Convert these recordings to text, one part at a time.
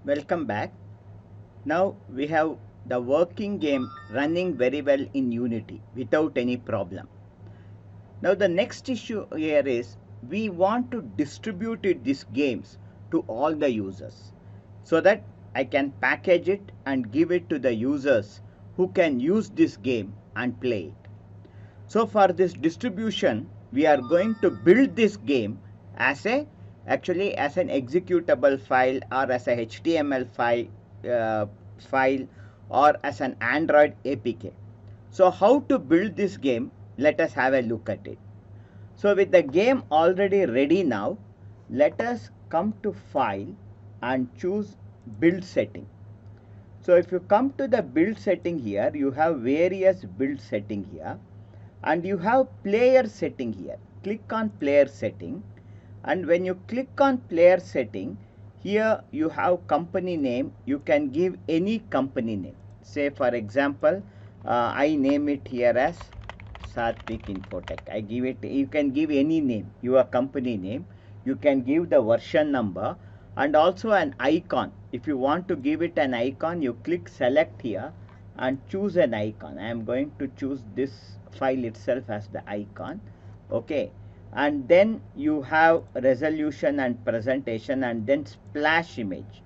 Welcome back. Now we have the working game running very well in Unity without any problem. Now the next issue here is we want to distribute these games to all the users so that I can package it and give it to the users who can use this game and play it. So for this distribution, we are going to build this game as a actually as an executable file or as a HTML file or as an Android APK. So how to build this game? Let us have a look at it. So with the game already ready now, let us come to File and choose Build Setting. So if you come to the build setting here, you have various build setting here. And you have player setting here. Click on player setting, and when you click on player setting, here you have company name. You can give any company name. Say for example, I name it here as Satvik Infotech. I give it, you can give any name, your company name. You can give the version number and also an icon. If you want to give it an icon, you click select here and choose an icon. I am going to choose this file itself as the icon. Okay, and then you have resolution and presentation and then splash image.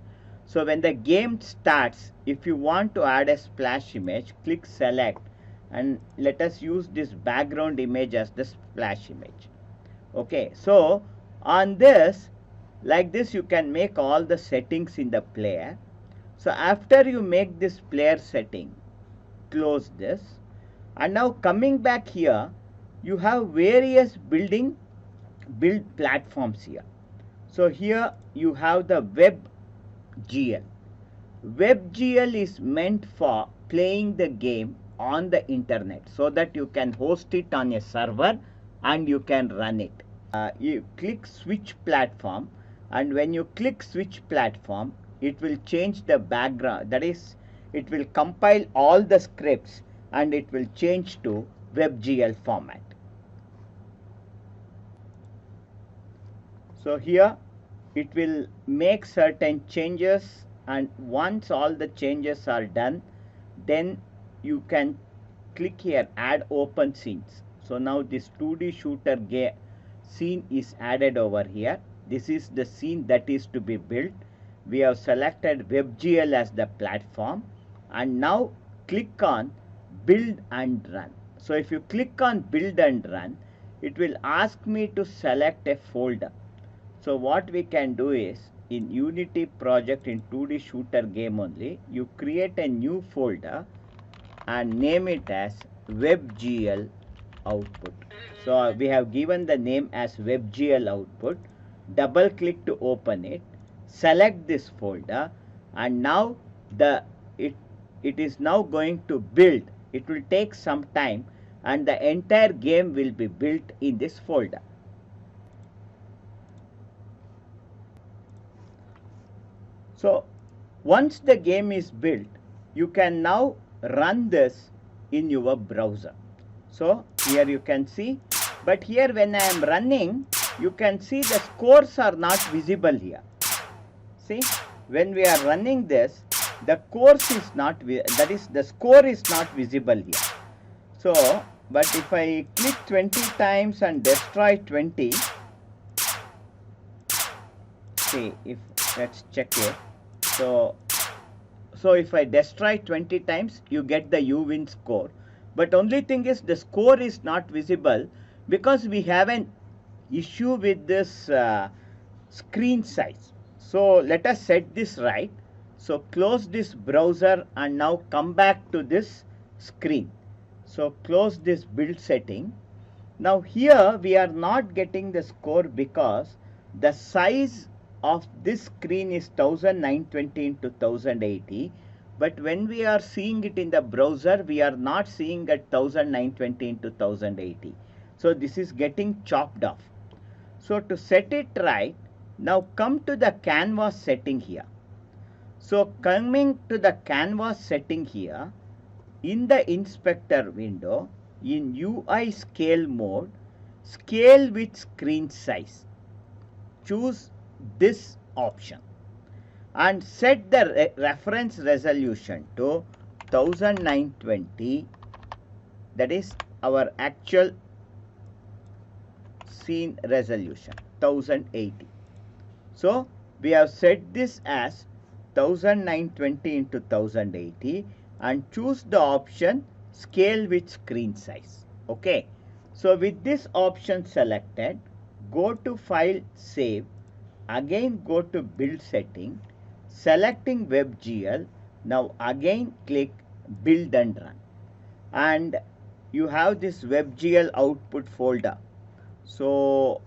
So when the game starts, if you want to add a splash image, click select and let us use this background image as the splash image. Okay, so on this, like this, you can make all the settings in the player. So after you make this player setting, close this, and now coming back here, you have various build platforms here. So here you have the WebGL. WebGL is meant for playing the game on the internet so that you can host it on a server and you can run it. You click switch platform, and when you click switch platform, it will change the background. That is, it will compile all the scripts and it will change to WebGL format. So here it will make certain changes, and once all the changes are done, then you can click here add open scenes. So now this 2D shooter scene is added over here. This is the scene that is to be built. We have selected WebGL as the platform, and now click on build and run. So if you click on build and run, it will ask me to select a folder. So what we can do is, in Unity project in 2D shooter game only, you create a new folder and name it as WebGL output. So we have given the name as WebGL output. Double click to open it, select this folder, and now it is now going to build. It will take some time and the entire game will be built in this folder. So once the game is built, you can now run this in your browser. So here you can see, but here when I am running, you can see the scores are not visible here. See, when we are running this, the course is not, that is the score is not visible here. So, but if I click 20 times and destroy 20, see, if let's check it. So if I destroy 20 times, you get the you win score. But only thing is the score is not visible because we have an issue with this screen size. So let us set this right. So close this browser and now come back to this screen. So close this build setting. Now here we are not getting the score because the size of this screen is 1920 into 1080, but when we are seeing it in the browser, we are not seeing at 1920 into 1080. So this is getting chopped off. So to set it right, now come to the canvas setting here. So coming to the canvas setting here, in the inspector window, in UI scale mode, scale with screen size. Choose this option. and set the reference resolution to 1920. That is our actual scene resolution 1080. So we have set this as 1920 into 1080 and choose the option scale with screen size. Okay. So with this option selected, go to file, save, again go to build setting, selecting WebGL. Now again click build and run, and you have this WebGL output folder. So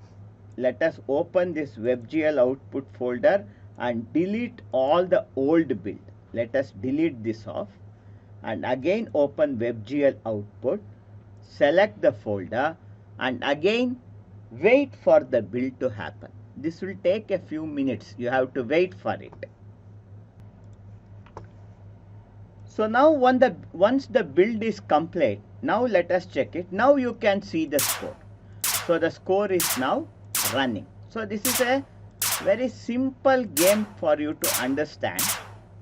let us open this WebGL output folder and delete all the old build. Let us delete this off and again open WebGL output, select the folder, and again wait for the build to happen. This will take a few minutes. You have to wait for it. So now once the build is complete, now let us check it. Now you can see the score. So the score is now running. So this is a very simple game for you to understand.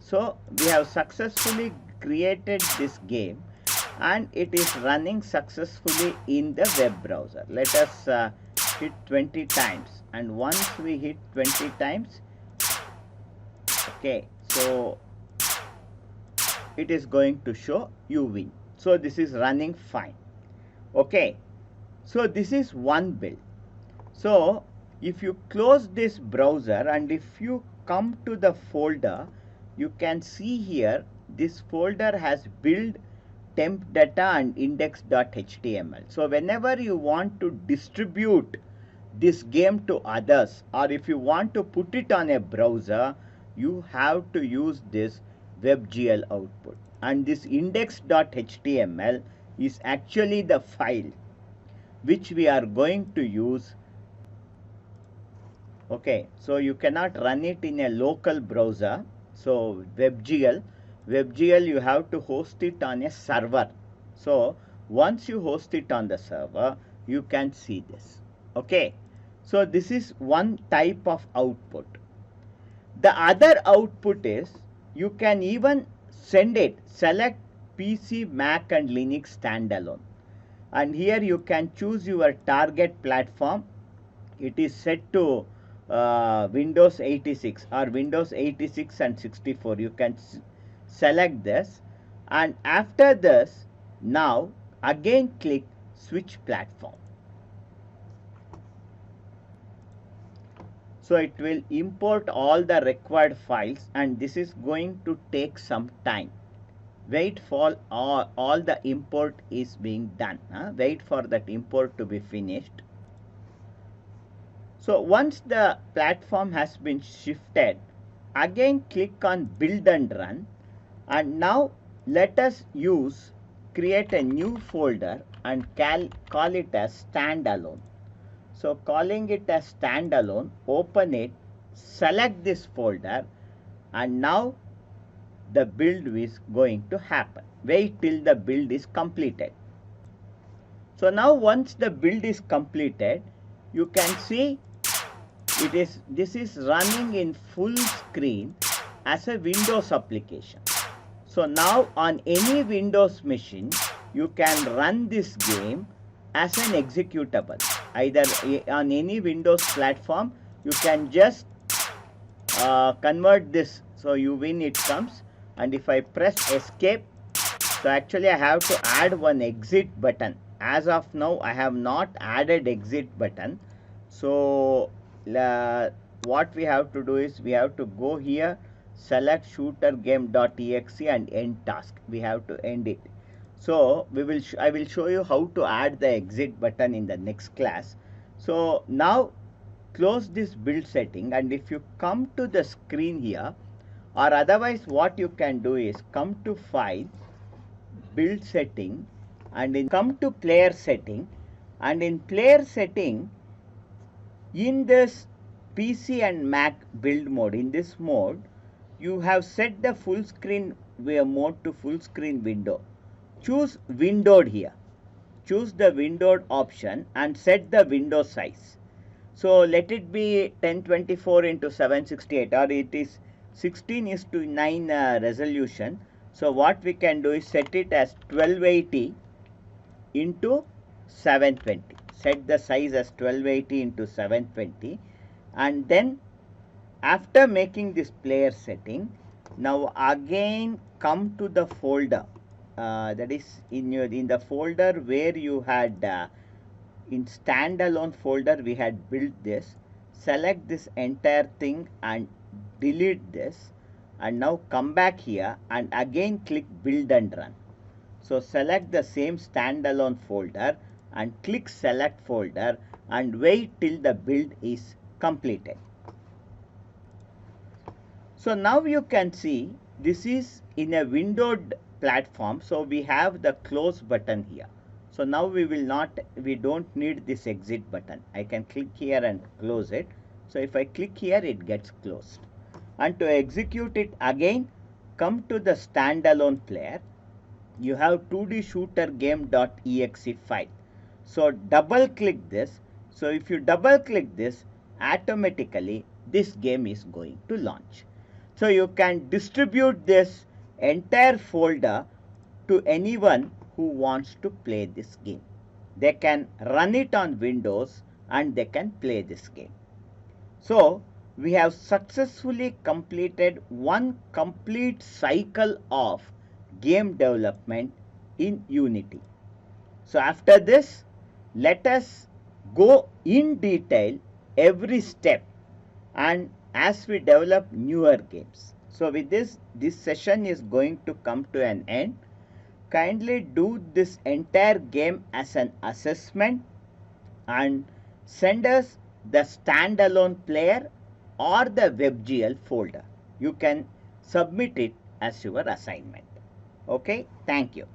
So we have successfully created this game and it is running successfully in the web browser. Let us hit 20 times, and once we hit 20 times, okay, so it is going to show you win. So this is running fine. Okay, so this is one build. So if you close this browser and if you come to the folder, you can see here this folder has build, temp data and index.html. So whenever you want to distribute this game to others, or if you want to put it on a browser, you have to use this WebGL output, and this index.html is actually the file which we are going to use. Okay, so you cannot run it in a local browser. So WebGL you have to host it on a server. So once you host it on the server, you can see this. Okay, so this is one type of output. The other output is you can even send it, select PC, Mac and Linux standalone, and here you can choose your target platform. It is set to Windows 86 or Windows 86 and 64. You can select this, and after this, now again click switch platform. So it will import all the required files, and this is going to take some time. Wait for all the import is being done. Wait for that import to be finished. So once the platform has been shifted, again click on build and run, and now let us create a new folder and call it as standalone. So calling it as standalone, open it, select this folder, and now the build is going to happen. Wait till the build is completed. So now once the build is completed, you can see this is running in full screen as a Windows application. So now on any Windows machine, you can run this game as an executable. Either on any Windows platform, you can just convert this. So you win it comes, and if I press escape, so actually I have to add one exit button. As of now, I have not added exit button. So what we have to do is we have to go here, select shootergame.exe and end task. We have to end it. So I will show you how to add the exit button in the next class. So now close this build setting, and if you come to the screen here, or otherwise what you can do is come to file, build setting, and come to player setting, and in player setting, in this PC and Mac build mode, in this mode you have set the full screen mode to full screen window. Choose windowed here. Choose the windowed option and set the window size. So let it be 1024 into 768, or it is 16:9 resolution. So what we can do is set it as 1280 into 720. Set the size as 1280 into 720, and then after making this player setting, now again come to the folder, that is in the folder where you had in standalone folder we had built this. Select this entire thing and delete this, and now come back here and again click build and run. So select the same standalone folder and click select folder and wait till the build is completed. So now you can see this is in a windowed platform, so we have the close button here. So now we don't need this exit button. I can click here and close it. So if I click here, it gets closed. And to execute it again, come to the standalone player. You have 2D shooter game.exe file. So double click this. So if you double click this, automatically this game is going to launch. So you can distribute this entire folder to anyone who wants to play this game. They can run it on Windows and they can play this game. So we have successfully completed one complete cycle of game development in Unity. So after this, let us go in detail every step and as we develop newer games. So with this session is going to come to an end. Kindly do this entire game as an assessment and send us the standalone player or the WebGL folder. You can submit it as your assignment. Okay, thank you.